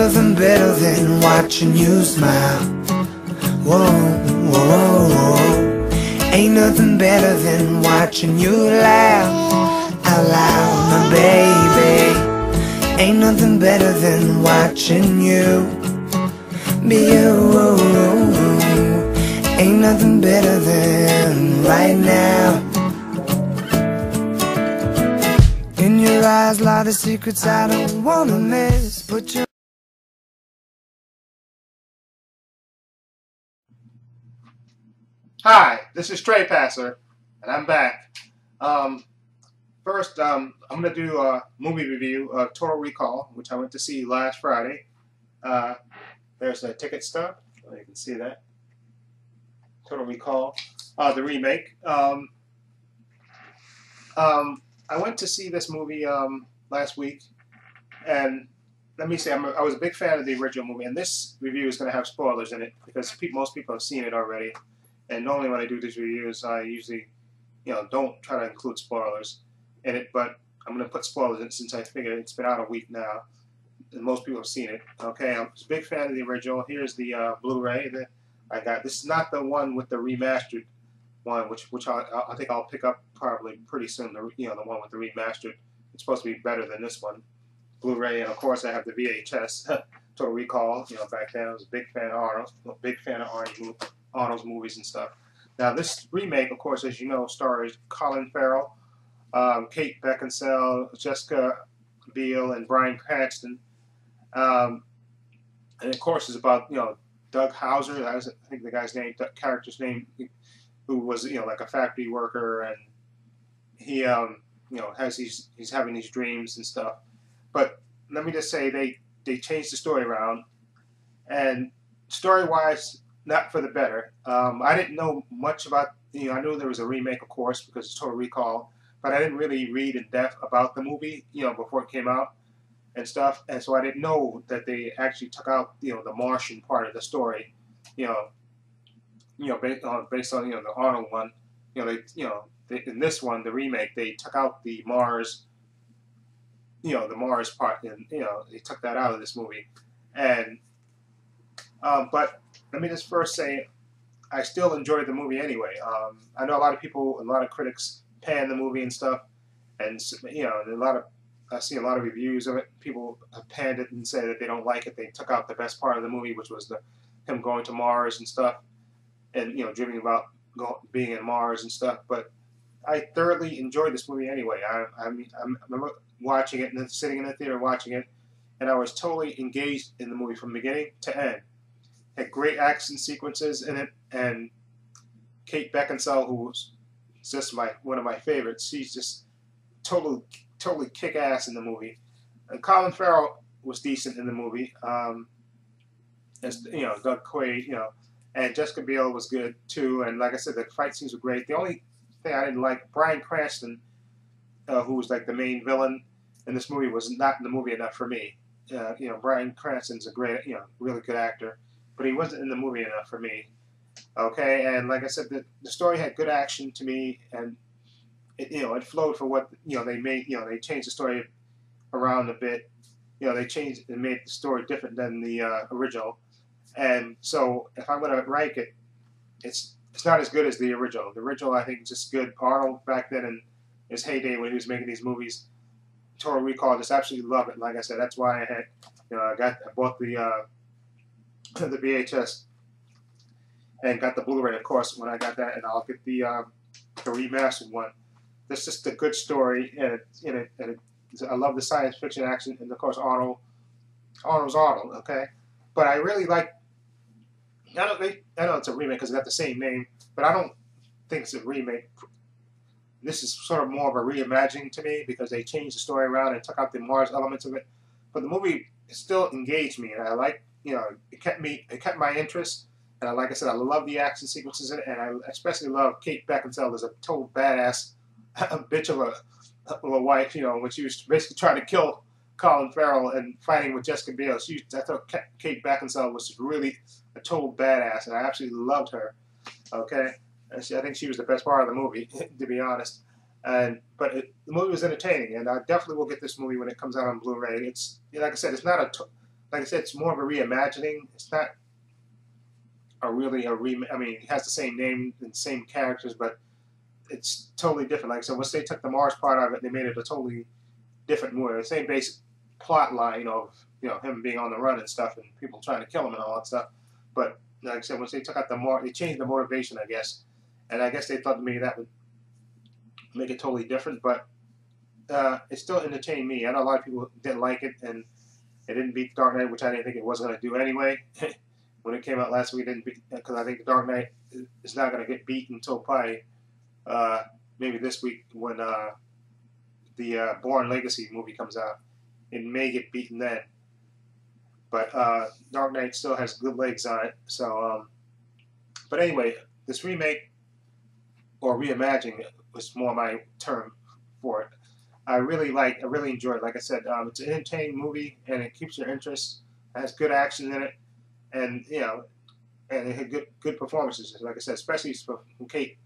nothing better than watching you smile. Whoa, whoa, whoa. Ain't nothing better than watching you laugh out loud, my baby. Ain't nothing better than watching you be you. Ain't nothing better than right now. In your eyes lie the secrets I don't wanna miss. Put your Hi, this is Stray Passer, and I'm back. First, I'm going to do a movie review of Total Recall, which I went to see last Friday. There's a ticket stub, so you can see that. Total Recall, the remake. I went to see this movie last week, and let me say, I was a big fan of the original movie, and this review is going to have spoilers in it, because most people have seen it already. And normally when I do these reviews, I usually, don't try to include spoilers in it, but I'm going to put spoilers in it since I figure it's been out a week now, and most people have seen it. Okay, I'm a big fan of the original. Here's the Blu-ray that I got. This is not the one with the remastered one, which I think I'll pick up probably pretty soon. The one with the remastered. It's supposed to be better than this one, Blu-ray, and of course I have the VHS. Total Recall. Back then I was a big fan of Arnold, Arnold's movies and stuff. Now this remake, of course, as you know, stars Colin Farrell, Kate Beckinsale, Jessica Biel, and Bryan Cranston. And of course, it's about Doug Hauser. That was, I think, the guy's name, the character's name, who was like a factory worker, and he has he's having these dreams and stuff. But let me just say they changed the story around, and story-wise, not for the better. I didn't know much about, I knew there was a remake, of course, because it's Total Recall, but I didn't really read in depth about the movie, before it came out and stuff, and so I didn't know that they actually took out, the Martian part of the story, based on, the Arnold one, in this one, the remake, they took out the Mars, the Mars part, and, they took that out of this movie, and, but let me just first say, I still enjoyed the movie anyway. I know a lot of people, a lot of critics pan the movie and stuff, and I see a lot of reviews of it. People have panned it and say that they don't like it. They took out the best part of the movie, which was him going to Mars and stuff, and dreaming about being in Mars and stuff. But I thoroughly enjoyed this movie anyway. I remember watching it and then sitting in the theater watching it, and I was totally engaged in the movie from beginning to end. Had great action sequences in it, and Kate Beckinsale, who was just one of my favorites, she's just totally kick-ass in the movie. And Colin Farrell was decent in the movie, as Doug Quaid, and Jessica Biel was good too. And like I said, the fight scenes were great. The only thing I didn't like, Bryan Cranston, who was like the main villain in this movie, was not in the movie enough for me. Bryan Cranston's a great, really good actor, but he wasn't in the movie enough for me. Okay, and like I said, the story had good action to me, and it flowed for what they made. They changed the story around a bit. They changed and made the story different than the original. And so, if I'm gonna rank it, it's not as good as the original. The original, I think, is just good. Arnold back then in his heyday when he was making these movies, Total Recall, just absolutely love it. Like I said, that's why I had, I bought the VHS and got the Blu-ray, of course, when I got that, and I'll get the remastered one. This is just a good story, and I love the science fiction action, and of course Arnold's Arnold, okay. But I really like. I know it's a remake because it got the same name, but I don't think it's a remake. This is sort of more of a reimagining to me because they changed the story around and took out the Mars elements of it. But the movie still engaged me, and I like, it kept my interest. And like I said, I love the action sequences in it, and I especially love Kate Beckinsale as a total badass, a bitch of a wife, when she was basically trying to kill Colin Farrell and fighting with Jessica Biel. I thought Kate Beckinsale was really a total badass, and I absolutely loved her. Okay, I think she was the best part of the movie, to be honest. But the movie was entertaining, and I definitely will get this movie when it comes out on Blu-ray. It's, like I said, it's not like I said, it's more of a reimagining. It's not a really a I mean, it has the same name and same characters, but it's totally different. Like I said, once they took the Mars part out of it, they made it a totally different movie. The same basic plot line of him being on the run and stuff, and people trying to kill him and all that stuff. But like I said, once they took out the they changed the motivation, I guess, and I guess they thought maybe that would make it totally different. But it still entertained me. I know a lot of people didn't like it, and it didn't beat Dark Knight, which I didn't think it was going to do anyway. When it came out last week, it didn't beat, because I think the Dark Knight is not going to get beat until probably maybe this week when the Bourne Legacy movie comes out. It may get beaten then. But Dark Knight still has good legs on it. So, but anyway, this remake or reimagining was more my term for it. I really enjoyed it. Like I said, it's an entertaining movie, and it keeps your interest. It has good action in it, and and it had good performances. Like I said, especially from Kate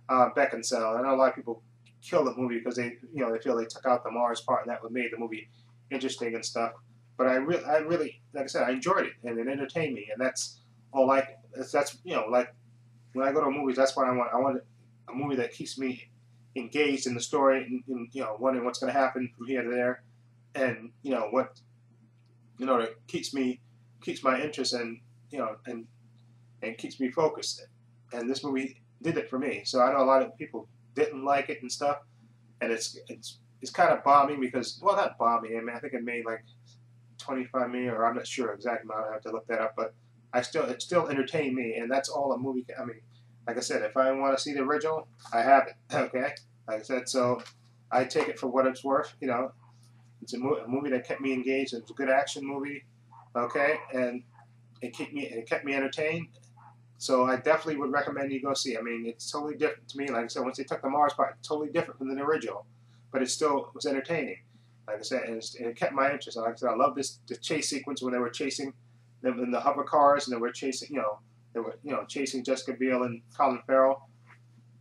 Beckinsale. I know a lot of people kill the movie because they feel they took out the Mars part, and that would made the movie interesting and stuff. But I really, like I said, I enjoyed it, and it entertained me, and that's all. Like that's like when I go to movies, that's what I want. I want a movie that keeps me engaged in the story, and wondering what's going to happen from here to there, and what that keeps my interest, and and keeps me focused. And this movie did it for me. So I know a lot of people didn't like it and stuff, and it's kind of bombing because, well, not bombing. I mean, I think it made like 25 million, or I'm not sure exact amount. I have to look that up, but it still entertained me, and that's all a movie. I mean, like I said, if I want to see the original, I have it. Okay, like I said, so I take it for what it's worth. It's a movie that kept me engaged. It was a good action movie. Okay, and it kept me entertained. So I definitely would recommend you go see it. I mean, it's totally different to me. Like I said, once they took the Mars part, it's totally different from the original, but it still was entertaining. Like I said, and it kept my interest. Like I said, I love the chase sequence when they were chasing them in the hover cars, and they were chasing, chasing Jessica Biel and Colin Farrell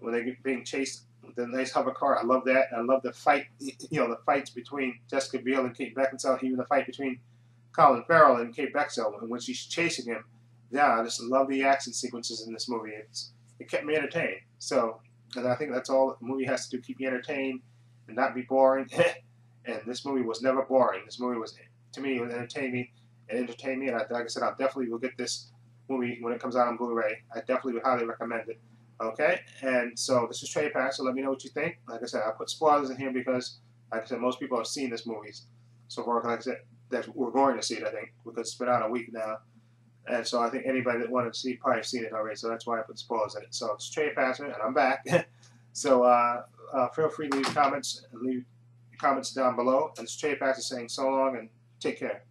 when they were being chased with the nice hover car. I love that. I love the fight, the fights between Jessica Biel and Kate Beckinsale, even the fight between Colin Farrell and Kate Beckinsale when she's chasing him. Yeah, I just love the action sequences in this movie. It kept me entertained. So, and I think that's all the movie has to do, keep you entertained and not be boring. And this movie was never boring. This movie was, to me, it was entertaining. It entertained me, and like I said, I definitely will get this movie when it comes out on Blu-ray. I definitely would highly recommend it. Okay, and so this is Trey Pack, so let me know what you think. Like I said, I put spoilers in here because, like I said, most people have seen this movie so far. Like I said, that we're going to see it, I think, because it's been out a week now. And so I think anybody that wanted to see it probably have seen it already, so that's why I put spoilers in it. So it's Trey Passer, and I'm back. So feel free to leave comments down below. And it's Trey Passer saying so long and take care.